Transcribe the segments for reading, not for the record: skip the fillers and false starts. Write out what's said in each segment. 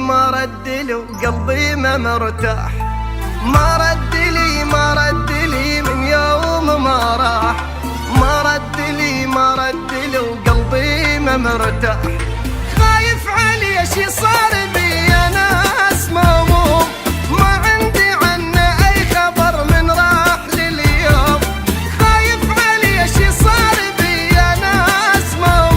ما رد لي وقلبي ما مرتاح، ما رد لي ما رد لي من يوم ما راح، ما رد لي ما رد لي وقلبي ما مرتاح. خايف علي شي صار بي انا اسمه، ما عندي عنه اي خبر من راح لليوم. خايف علي شي صار بي انا اسمه،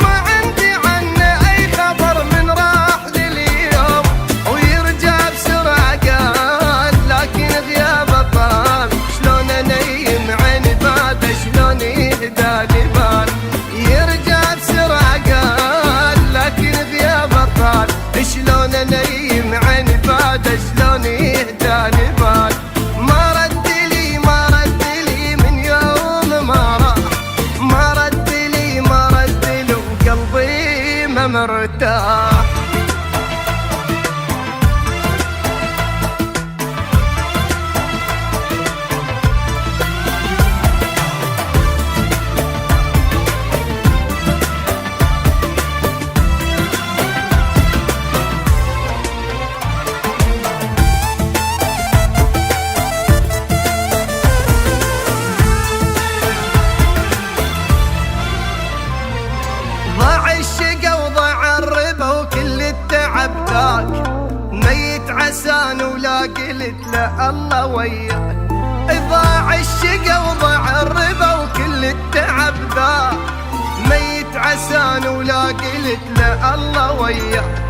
ما عندي عنه اي خبر من راح لليوم. ويرجع بسرعة قال لكن غيابه طال، شلون انيم عين بعده شلون يهدى لي بال. يرجع بسرعة قال لكن غيابه طال، شلون انيم عين بعده شلون يهدى لي بال. ما رد لي ما رد لي من يوم ما راح، ما رد لي ما رد لي وقلبي ما مرتاح. ضاع الشقا وضاع الربا وكل التعب ذاك، ميت عسان ولا قلت له الله وياك. ضاع الشقا وضاع الربا وكل التعب ذاك، ميت عسان ولا قلت له الله وياك.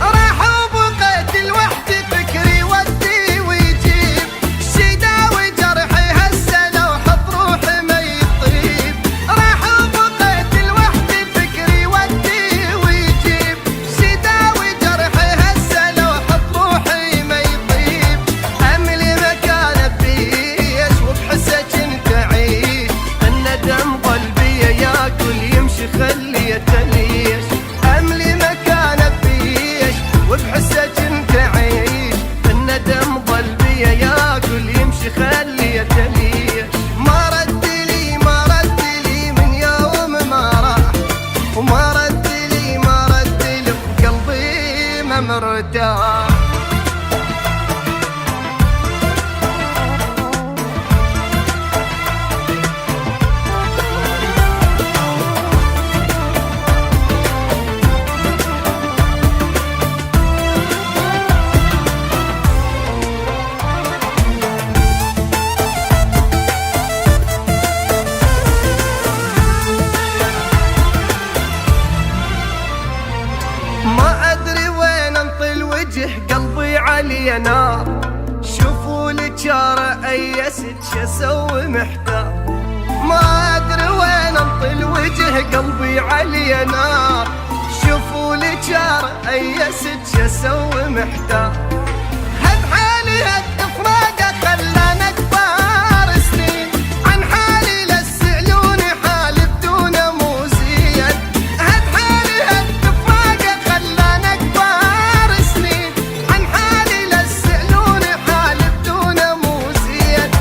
راح وبقيت لوحدي فكري ودي ويجيب، شداوي جرحي هسه لو حط روحي ما يطيب. راح وبقيت لوحدي فكري ودي ويجيب، شداوي جرحي هسه لو حط روحي ما يطيب. املي مكانه بيش وبحسه كنت اعيش، الندم قلبي ياكل يمشي خليه تليش. املي مكانه بيش وبحسه كنت اعيش، الندم قلبي ياكل يمشي خليه تليش. ما رد لي ما رد لي من يوم ما راح، وما رد لي ما رد لي وقلبي ما مرتاح. ما ادري وين انطي الوجه قلبي علي نار، شوفوا لي جاره ايست شو اسوي محتار. ما ادري وين انطي الوجه قلبي علي نار، شوفوا لي جاره ايست شو اسوي محتار. هد حالي هد فراقه خلانا كبار سنين، عن حالي لا تسألوني حالي بدونه مو زين. هد حالي هد فراقه خلانا كبار سنين، عن حالي لا تسألوني حالي بدونه مو زين.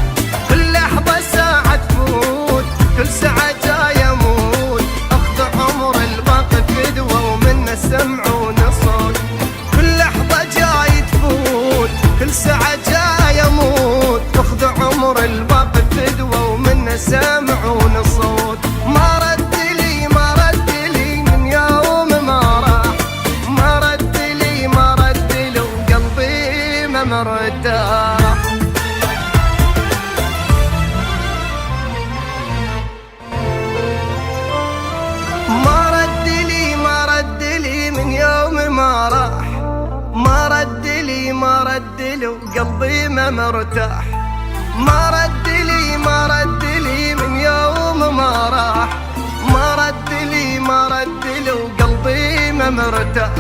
كل لحظة ساعة تفوت كل ساعة جاي اموت، اخذ عمر الباقي فدوة ومنه سمعون صوت. كل لحظة جاي تفوت كل ساعة جاي اموت، اخذ عمر الباقي فدوة ومنه سمعون صوت. ما رد لي ما رد لي من يوم ما راح، ما رد لي ما رد لي وقلبي ما مرتاح. ما رد لي ما رد لي من يوم ما راح، ما رد لي ما رد لي وقلبي ما مرتاح. ما رد لي ما رد لي من يوم ما راح، ما رد لي ما رد لي وقلبي ما مرتاح.